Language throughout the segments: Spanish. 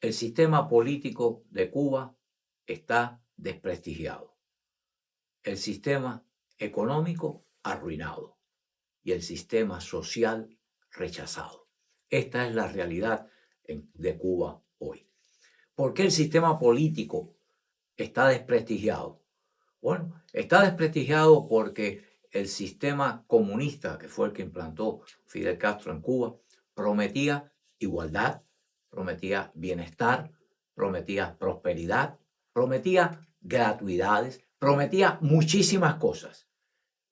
El sistema político de Cuba está desprestigiado, el sistema económico arruinado y el sistema social rechazado. Esta es la realidad de Cuba hoy. ¿Por qué el sistema político está desprestigiado? Bueno, está desprestigiado porque el sistema comunista, que fue el que implantó Fidel Castro en Cuba, prometía igualdad, prometía bienestar, prometía prosperidad, prometía gratuidades, prometía muchísimas cosas.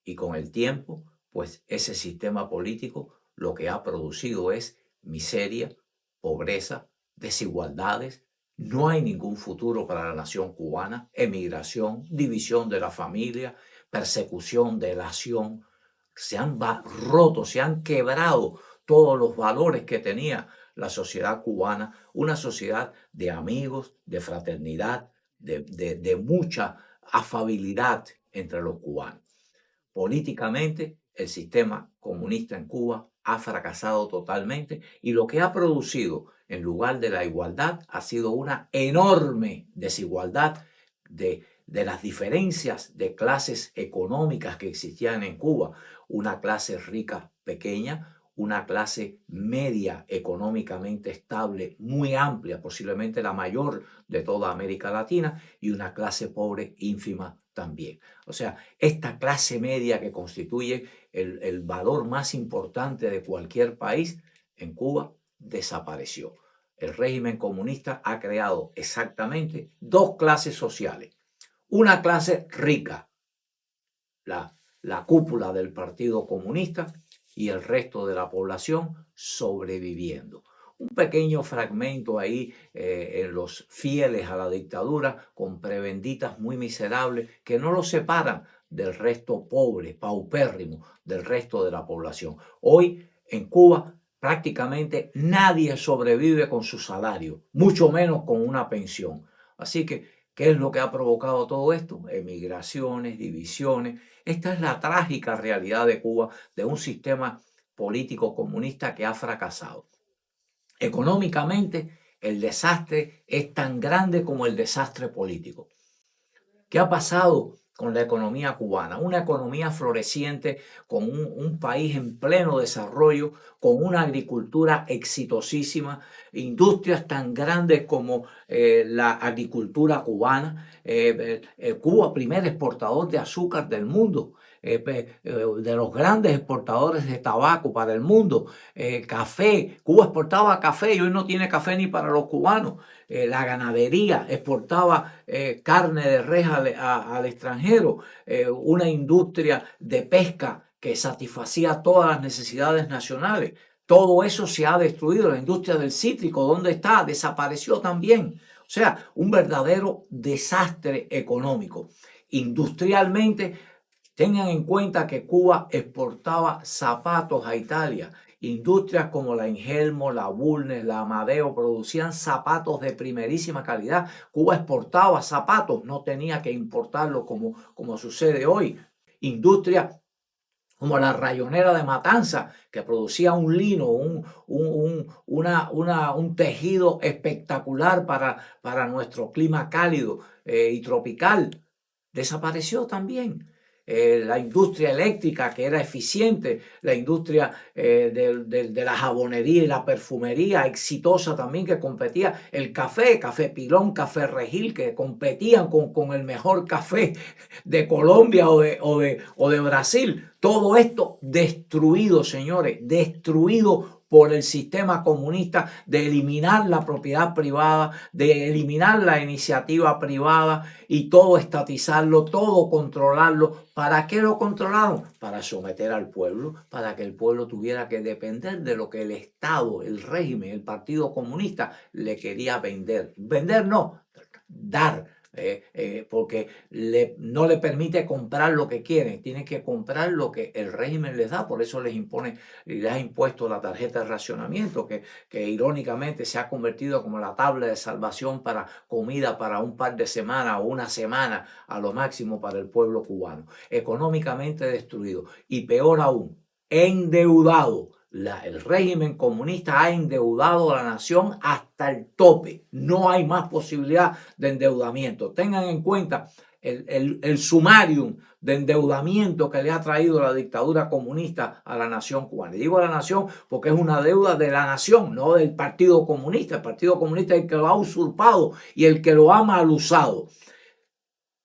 Y con el tiempo, pues ese sistema político lo que ha producido es miseria, pobreza, desigualdades. No hay ningún futuro para la nación cubana, emigración, división de la familia, persecución, delación. Se han roto, se han quebrado todos los valores que tenía la sociedad cubana, una sociedad de amigos, de fraternidad, de mucha afabilidad entre los cubanos. Políticamente, el sistema comunista en Cuba ha fracasado totalmente y lo que ha producido en lugar de la igualdad ha sido una enorme desigualdad de las diferencias de clases económicas que existían en Cuba. Una clase rica pequeña, una clase media económicamente estable muy amplia, posiblemente la mayor de toda América Latina, y una clase pobre ínfima también. O sea, esta clase media que constituye el valor más importante de cualquier país, en Cuba desapareció. El régimen comunista ha creado exactamente dos clases sociales. Una clase rica, la cúpula del Partido Comunista, y el resto de la población sobreviviendo. Un pequeño fragmento ahí en los fieles a la dictadura, con prebenditas muy miserables que no los separan del resto pobre, paupérrimo, del resto de la población. Hoy en Cuba prácticamente nadie sobrevive con su salario, mucho menos con una pensión. Así que, ¿qué es lo que ha provocado todo esto? Emigraciones, divisiones. Esta es la trágica realidad de Cuba, de un sistema político comunista que ha fracasado. Económicamente, el desastre es tan grande como el desastre político. ¿Qué ha pasado con la economía cubana? Una economía floreciente, con un país en pleno desarrollo, con una agricultura exitosísima, industrias tan grandes como la agricultura cubana. Cuba, primer exportador de azúcar del mundo. De los grandes exportadores de tabaco para el mundo, café. Cuba exportaba café y hoy no tiene café ni para los cubanos. La ganadería exportaba carne de res al extranjero, una industria de pesca que satisfacía todas las necesidades nacionales. Todo eso se ha destruido. La industria del cítrico, ¿dónde está? Desapareció también. O sea, un verdadero desastre económico. Industrialmente, tengan en cuenta que Cuba exportaba zapatos a Italia. Industrias como la Ingelmo, la Bulnes, la Amadeo producían zapatos de primerísima calidad. Cuba exportaba zapatos, no tenía que importarlos como sucede hoy. Industrias como la Rayonera de Matanza, que producía un lino, un tejido espectacular para nuestro clima cálido y tropical, desapareció también. La industria eléctrica, que era eficiente, la industria de la jabonería y la perfumería, exitosa también, que competía, el café, Café Pilón, Café Regil, que competían con el mejor café de Colombia o de Brasil. Todo esto destruido, señores, destruido por el sistema comunista de eliminar la propiedad privada, de eliminar la iniciativa privada y todo estatizarlo, todo controlarlo. ¿Para qué lo controlaron? Para someter al pueblo, para que el pueblo tuviera que depender de lo que el Estado, el régimen, el Partido Comunista le quería vender. Vender no, dar. Porque no le permite comprar lo que quieren, tienen que comprar lo que el régimen les da, por eso les ha impuesto la tarjeta de racionamiento, que irónicamente se ha convertido como la tabla de salvación para comida para un par de semanas o una semana a lo máximo para el pueblo cubano. Económicamente destruido y peor aún, endeudado. El régimen comunista ha endeudado a la nación hasta hasta el tope. No hay más posibilidad de endeudamiento. Tengan en cuenta el sumarium de endeudamiento que le ha traído la dictadura comunista a la nación cubana. Y digo a la nación porque es una deuda de la nación, no del Partido Comunista. El Partido Comunista es el que lo ha usurpado y el que lo ha mal usado.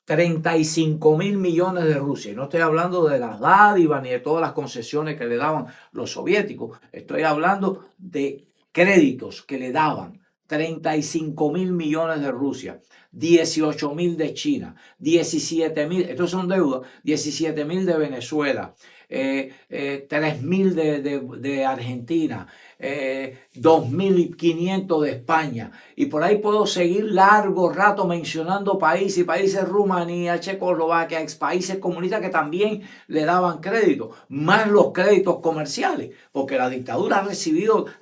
35.000 millones de Rusia. Y no estoy hablando de las dádivas ni de todas las concesiones que le daban los soviéticos. Estoy hablando de créditos que le daban. 35.000 millones de Rusia, 18.000 de China, 17.000, estos son deudas, 17.000 de Venezuela, 3.000 de Argentina, 2.500 de España, y por ahí puedo seguir largo rato mencionando países, Rumanía, Checoslovaquia, ex países comunistas que también le daban crédito, más los créditos comerciales, porque la dictadura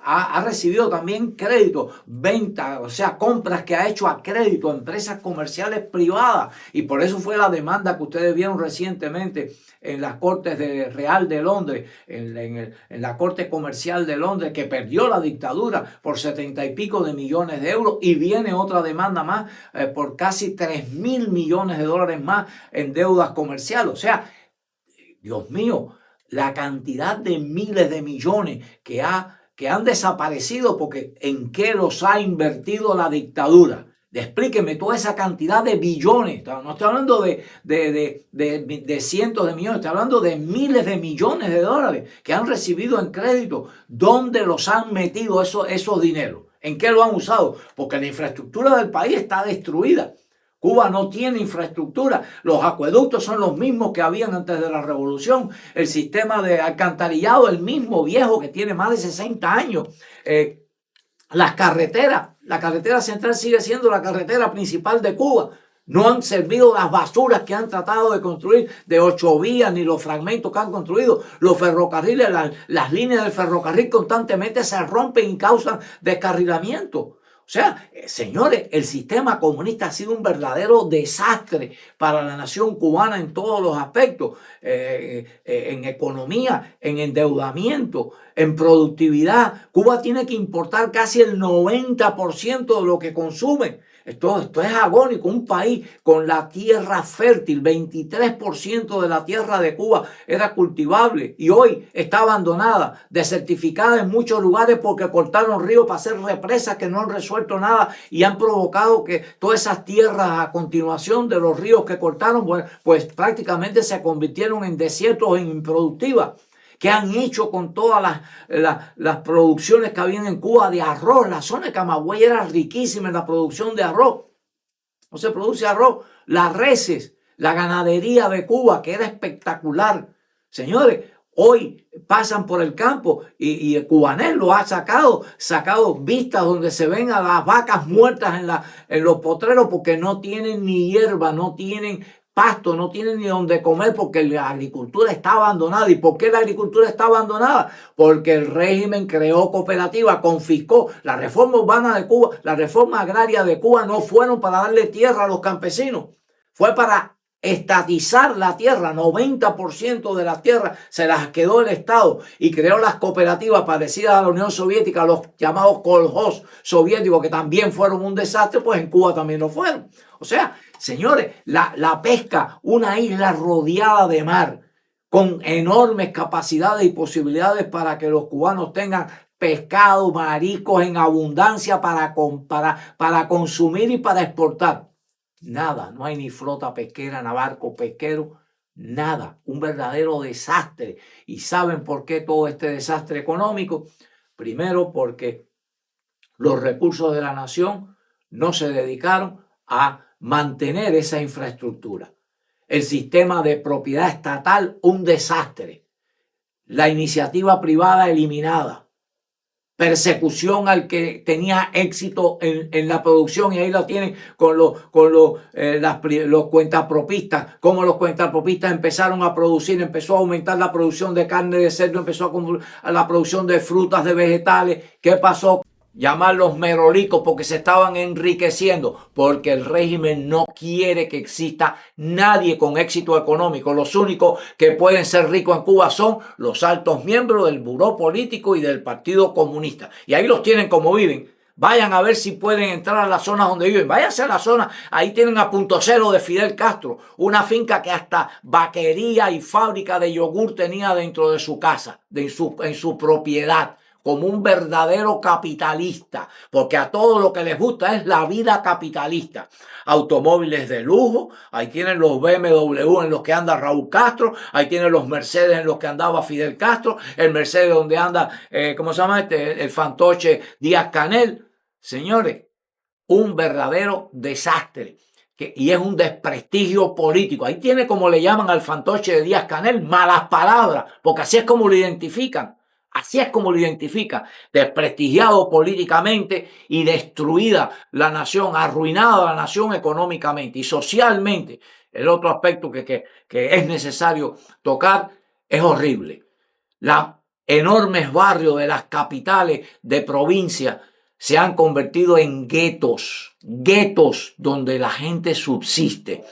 ha recibido también créditos, ventas, o sea, compras que ha hecho a crédito a empresas comerciales privadas, y por eso fue la demanda que ustedes vieron recientemente en las Cortes Real de Londres, en la Corte Comercial de Londres, que perdió la dictadura por 70 y pico de millones de euros, y viene otra demanda más por casi 3.000 millones de dólares más en deudas comerciales. O sea, Dios mío, la cantidad de miles de millones que han desaparecido, porque ¿en qué los ha invertido la dictadura? Explíqueme toda esa cantidad de billones. No estoy hablando de cientos de millones, estoy hablando de miles de millones de dólares que han recibido en crédito. ¿Dónde los han metido esos dineros? ¿En qué lo han usado? Porque la infraestructura del país está destruida. Cuba no tiene infraestructura. Los acueductos son los mismos que habían antes de la revolución. El sistema de alcantarillado, el mismo viejo que tiene más de 60 años. Las carreteras, la carretera central sigue siendo la carretera principal de Cuba. No han servido las basuras que han tratado de construir de 8 vías, ni los fragmentos que han construido. Los ferrocarriles, las líneas del ferrocarril constantemente se rompen y causan descarrilamiento. O sea, señores, el sistema comunista ha sido un verdadero desastre para la nación cubana en todos los aspectos, en economía, en endeudamiento, en productividad. Cuba tiene que importar casi el 90% de lo que consume. Esto es agónico. Un país con la tierra fértil, 23% de la tierra de Cuba era cultivable y hoy está abandonada, desertificada en muchos lugares porque cortaron ríos para hacer represas que no han resuelto nada y han provocado que todas esas tierras a continuación de los ríos que cortaron, pues prácticamente se convirtieron en desiertos e improductivas. ¿Qué han hecho con todas las producciones que habían en Cuba de arroz? La zona de Camagüey era riquísima en la producción de arroz. No se produce arroz. Las reses, la ganadería de Cuba, que era espectacular. Señores, hoy pasan por el campo y el Cubanel lo ha sacado vistas donde se ven a las vacas muertas en los potreros porque no tienen ni hierba, no tienen pasto, no tienen ni donde comer porque la agricultura está abandonada. ¿Y por qué la agricultura está abandonada? Porque el régimen creó cooperativas, confiscó. La reforma urbana de Cuba, la reforma agraria de Cuba no fueron para darle tierra a los campesinos, fue para estatizar la tierra. 90% de la tierra se las quedó el Estado y creó las cooperativas parecidas a la Unión Soviética, los llamados kolhos soviéticos, que también fueron un desastre, pues en Cuba también lo fueron. O sea, señores, la pesca, una isla rodeada de mar, con enormes capacidades y posibilidades para que los cubanos tengan pescado, mariscos en abundancia para consumir y para exportar. Nada, no hay ni flota pesquera, ni barco pesquero, nada, un verdadero desastre. ¿Y saben por qué todo este desastre económico? Primero, porque los recursos de la nación no se dedicaron a mantener esa infraestructura. El sistema de propiedad estatal, un desastre. La iniciativa privada eliminada. Persecución al que tenía éxito en la producción, y ahí lo tienen con los cuentapropistas, como los cuentapropistas empezaron a producir, empezó a aumentar la producción de carne de cerdo, empezó a la producción de frutas, de vegetales. ¿Qué pasó? Llamarlos merolicos porque se estaban enriqueciendo, porque el régimen no quiere que exista nadie con éxito económico. Los únicos que pueden ser ricos en Cuba son los altos miembros del buró político y del Partido Comunista. Y ahí los tienen como viven, Vayan a ver si pueden entrar a las zonas donde viven. Váyanse a la zona, ahí tienen a Punto Cero de Fidel Castro, una finca que hasta vaquería y fábrica de yogur tenía dentro de su casa, en su propiedad, como un verdadero capitalista, porque a todo lo que les gusta es la vida capitalista. Automóviles de lujo, ahí tienen los BMW en los que anda Raúl Castro, ahí tienen los Mercedes en los que andaba Fidel Castro, el Mercedes donde anda, ¿cómo se llama el fantoche Díaz Canel? Señores, un verdadero desastre. Y es un desprestigio político. Ahí tiene, como le llaman al fantoche de Díaz Canel, malas palabras, porque así es como lo identifican. Así es como lo identifican. Desprestigiado políticamente y destruida la nación, arruinada la nación económicamente y socialmente. El otro aspecto que es necesario tocar es horrible. Los enormes barrios de las capitales de provincia se han convertido en guetos donde la gente subsiste.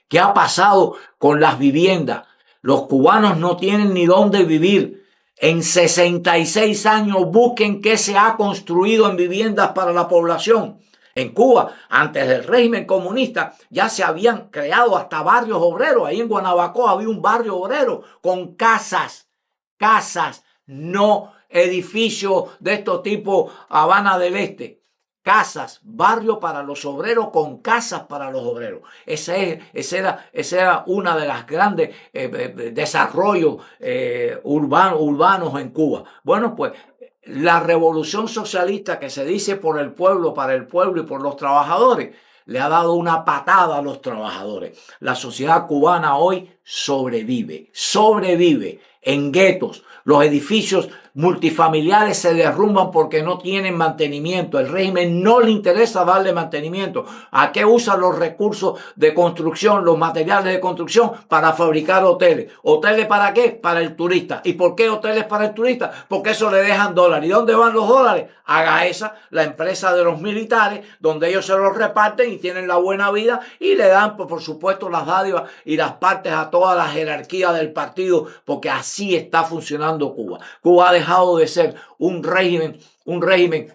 ¿Qué ha pasado con las viviendas? Los cubanos no tienen ni dónde vivir. En 66 años busquen qué se ha construido en viviendas para la población. En Cuba, antes del régimen comunista, ya se habían creado hasta barrios obreros. Ahí en Guanabacoa había un barrio obrero con casas, no edificios de estos tipo Habana del Casas, barrio para los obreros con casas para los obreros. Ese era una de las grandes desarrollos urbanos en Cuba. Bueno, pues la revolución socialista que se dice por el pueblo, para el pueblo y por los trabajadores, le ha dado una patada a los trabajadores. La sociedad cubana hoy sobrevive en guetos. Los edificios multifamiliares se derrumban porque no tienen mantenimiento. El régimen no le interesa darle mantenimiento. ¿A qué usan los recursos de construcción, los materiales de construcción? Para fabricar hoteles. ¿Hoteles para qué? Para el turista. ¿Y por qué hoteles para el turista? Porque eso le dejan dólares. ¿Y dónde van los dólares? A Gaesa, la empresa de los militares, donde ellos se los reparten y tienen la buena vida y le dan, por supuesto, las dádivas y las partes a toda la jerarquía del partido, porque así está funcionando Cuba. Cuba ha dejado de ser un régimen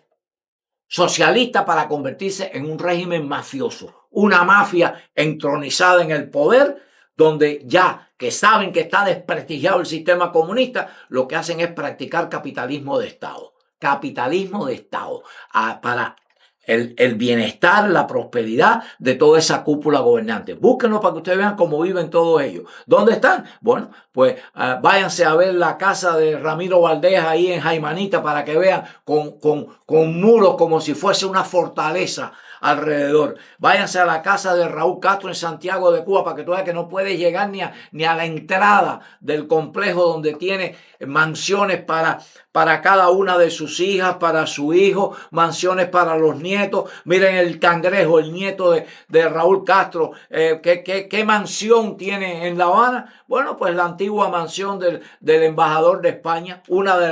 socialista para convertirse en un régimen mafioso, una mafia entronizada en el poder, donde ya que saben que está desprestigiado el sistema comunista, lo que hacen es practicar capitalismo de Estado. Capitalismo de Estado para el bienestar, la prosperidad de toda esa cúpula gobernante. Búsquenlo para que ustedes vean cómo viven todos ellos. ¿Dónde están? Bueno, pues váyanse a ver la casa de Ramiro Valdés ahí en Jaimanita para que vean con muros como si fuese una fortaleza alrededor. Váyanse a la casa de Raúl Castro en Santiago de Cuba para que tú veas que no puedes llegar ni a la entrada del complejo donde tiene mansiones para cada una de sus hijas, para su hijo, mansiones para los nietos. Miren el Cangrejo, el nieto de Raúl Castro, ¿qué mansión tiene en La Habana? Bueno, pues la antigua mansión del embajador de España, una de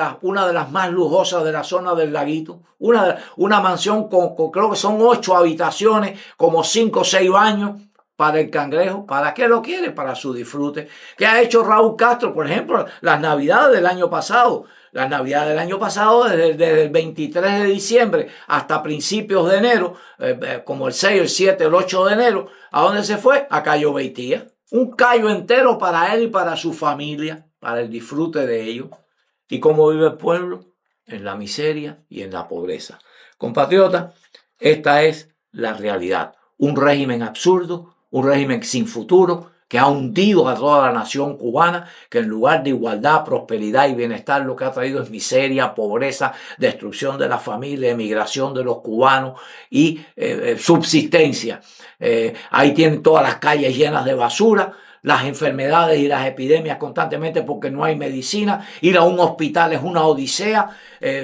las más lujosas de la zona del Laguito, una mansión con creo que son 8 habitaciones, como 5 o 6 baños. Para el Cangrejo, ¿para qué lo quiere? Para su disfrute. ¿Qué ha hecho Raúl Castro? Por ejemplo, las navidades del año pasado. Las navidades del año pasado, desde el 23 de diciembre hasta principios de enero, como el 6, el 7, el 8 de enero, ¿a dónde se fue? A Cayo Beitía. Un callo entero para él y para su familia, para el disfrute de ellos. ¿Y cómo vive el pueblo? En la miseria y en la pobreza. Compatriotas, esta es la realidad. Un régimen absurdo, un régimen sin futuro, que ha hundido a toda la nación cubana, que en lugar de igualdad, prosperidad y bienestar lo que ha traído es miseria, pobreza, destrucción de la familia, emigración de los cubanos y subsistencia. Ahí tienen todas las calles llenas de basura, las enfermedades y las epidemias constantemente porque no hay medicina. Ir a un hospital es una odisea,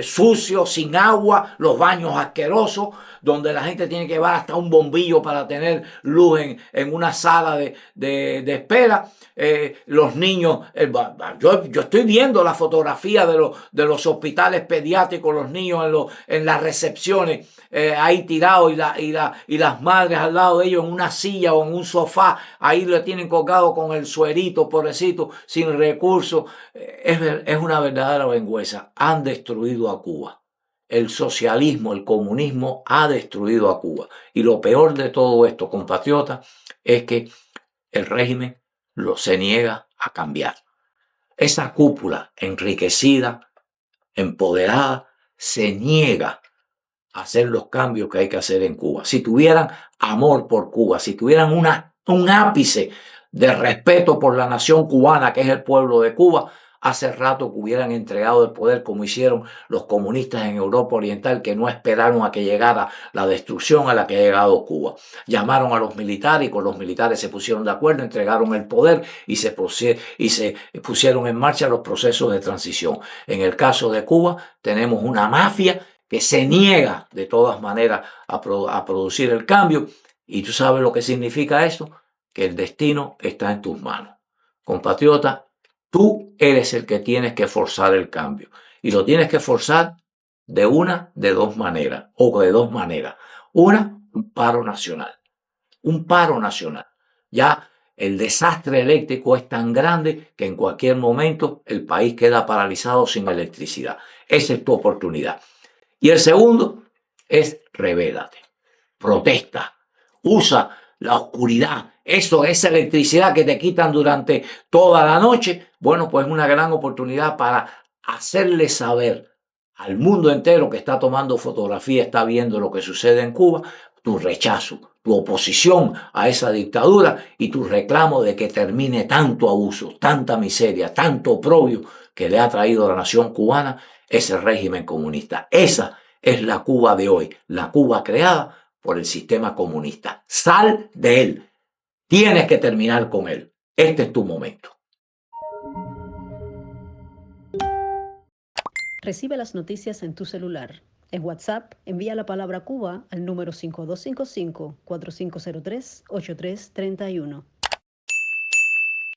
sucio, sin agua, los baños asquerosos, donde la gente tiene que llevar hasta un bombillo para tener luz en una sala de espera. Los niños, yo estoy viendo la fotografía de los hospitales pediátricos, los niños en las recepciones, ahí tirados y las madres al lado de ellos en una silla o en un sofá, ahí le tienen colgado con el suerito, pobrecito, sin recursos. Es una verdadera vergüenza. Han destruido a Cuba. el socialismo, el comunismo ha destruido a Cuba. Y lo peor de todo esto, compatriotas, es que el régimen se niega a cambiar. Esa cúpula enriquecida, empoderada, se niega a hacer los cambios que hay que hacer en Cuba. Si tuvieran amor por Cuba, si tuvieran un ápice de respeto por la nación cubana, que es el pueblo de Cuba, hace rato que hubieran entregado el poder como hicieron los comunistas en Europa Oriental, que no esperaron a que llegara la destrucción a la que ha llegado Cuba. Llamaron a los militares y con los militares se pusieron de acuerdo, entregaron el poder y se pusieron en marcha los procesos de transición. En el caso de Cuba tenemos una mafia que se niega de todas maneras a producir el cambio. ¿Y tú sabes lo que significa eso? Que el destino está en tus manos. Compatriota, tú eres el que tienes que forzar el cambio. Y lo tienes que forzar de dos maneras, o de dos maneras. Una, un paro nacional. Un paro nacional. Ya el desastre eléctrico es tan grande que en cualquier momento el país queda paralizado sin electricidad. Esa es tu oportunidad. Y el segundo es rebélate, protesta, usa la oscuridad, esa electricidad que te quitan durante toda la noche. Bueno, pues es una gran oportunidad para hacerle saber al mundo entero que está tomando fotografía, está viendo lo que sucede en Cuba, tu rechazo, tu oposición a esa dictadura y tu reclamo de que termine tanto abuso, tanta miseria, tanto oprobio que le ha traído a la nación cubana ese régimen comunista. Esa es la Cuba de hoy, la Cuba creada por el sistema comunista. Sal de él. Tienes que terminar con él. Este es tu momento. Recibe las noticias en tu celular. En WhatsApp, envía la palabra Cuba al número 5255-4503-8331.